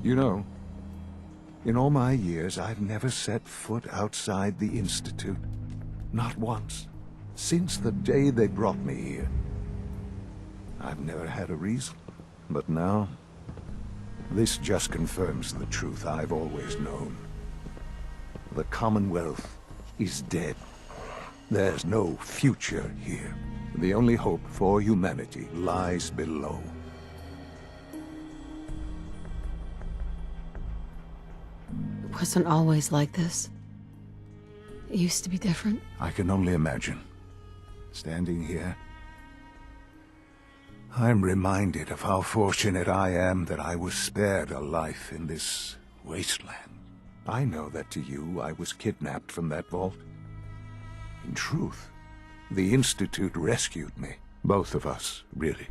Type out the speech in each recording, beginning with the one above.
You know, in all my years, I've never set foot outside the Institute. Not once. Since the day they brought me here. I've never had a reason. But now, this just confirms the truth I've always known. The Commonwealth is dead. There's no future here. The only hope for humanity lies below. It wasn't always like this. It used to be different. I can only imagine. Standing here, I'm reminded of how fortunate I am that I was spared a life in this wasteland. I know that to you, I was kidnapped from that vault. In truth, the Institute rescued me. Both of us, really.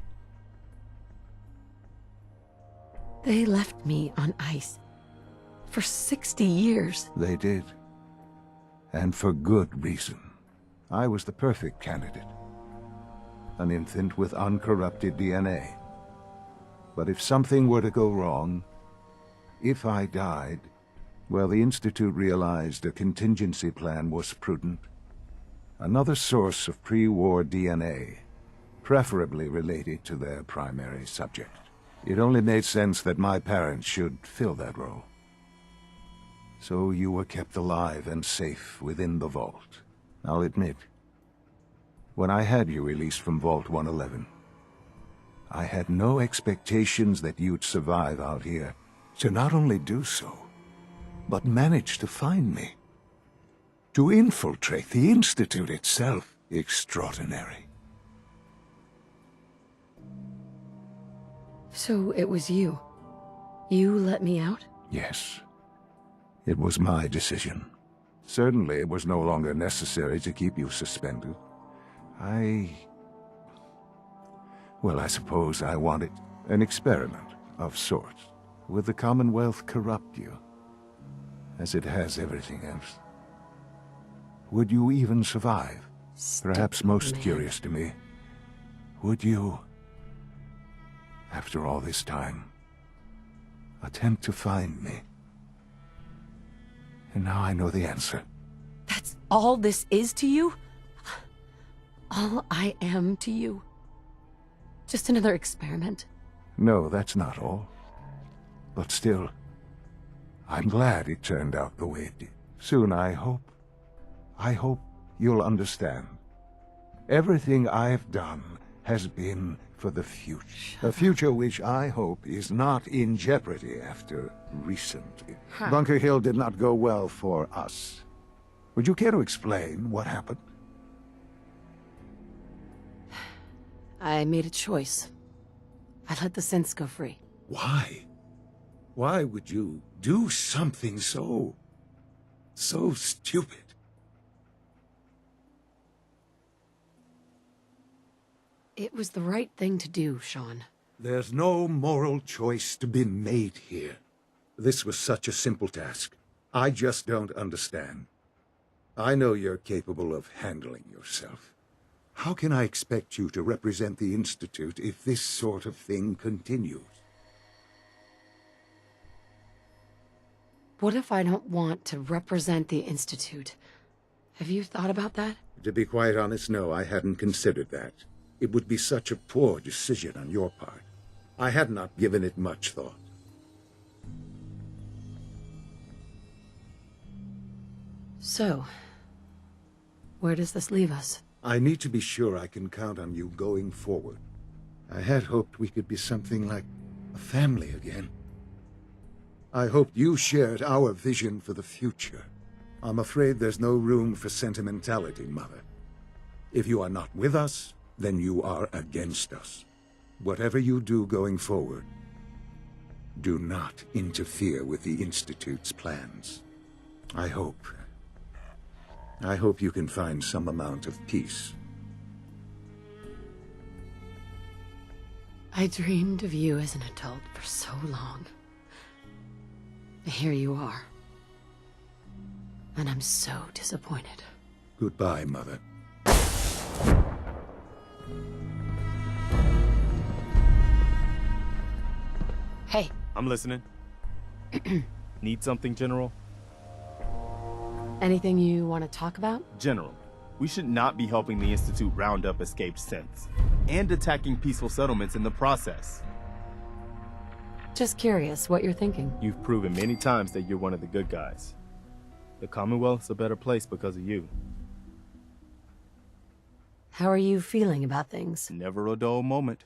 They left me on ice. For 60 years. They did. And for good reason. I was the perfect candidate. An infant with uncorrupted DNA. But if something were to go wrong, if I died, well, the Institute realized a contingency plan was prudent. Another source of pre-war DNA, preferably related to their primary subject. It only made sense that my parents should fill that role. So you were kept alive and safe within the vault. I'll admit, when I had you released from Vault 111, I had no expectations that you'd survive out here. To not only do so, but manage to find me. To infiltrate the Institute itself. Extraordinary. So it was you. You let me out? Yes. It was my decision. Certainly it was no longer necessary to keep you suspended. Well, I suppose I wanted an experiment of sorts. Would the Commonwealth corrupt you, as it has everything else? Would you even survive? Perhaps most curious to me, would you, after all this time, attempt to find me? And now I know the answer. That's all this is to you? All I am to you? Just another experiment? No, that's not all. But still, I'm glad it turned out the way it did. Soon, I hope you'll understand. Everything I've done has been for the future. A future which I hope is not in jeopardy after recently. Bunker Hill did not go well for us. Would you care to explain what happened? I made a choice. I let the synths go free. Why? Why would you do something so stupid? It was the right thing to do, Shaun. There's no moral choice to be made here. This was such a simple task. I just don't understand. I know you're capable of handling yourself. How can I expect you to represent the Institute if this sort of thing continues? What if I don't want to represent the Institute? Have you thought about that? To be quite honest, no, I hadn't considered that. It would be such a poor decision on your part. I had not given it much thought. So, where does this leave us? I need to be sure I can count on you going forward. I had hoped we could be something like a family again. I hoped you shared our vision for the future. I'm afraid there's no room for sentimentality, Mother. If you are not with us, then you are against us. Whatever you do going forward, do not interfere with the Institute's plans. I hope you can find some amount of peace. I dreamed of you as an adult for so long. Here you are. And I'm so disappointed. Goodbye, Mother. Hey. I'm listening. Need something, General? Anything you want to talk about? General, we should not be helping the Institute round up escaped synths, and attacking peaceful settlements in the process. Just curious what you're thinking. You've proven many times that you're one of the good guys. The Commonwealth's a better place because of you. How are you feeling about things? Never a dull moment.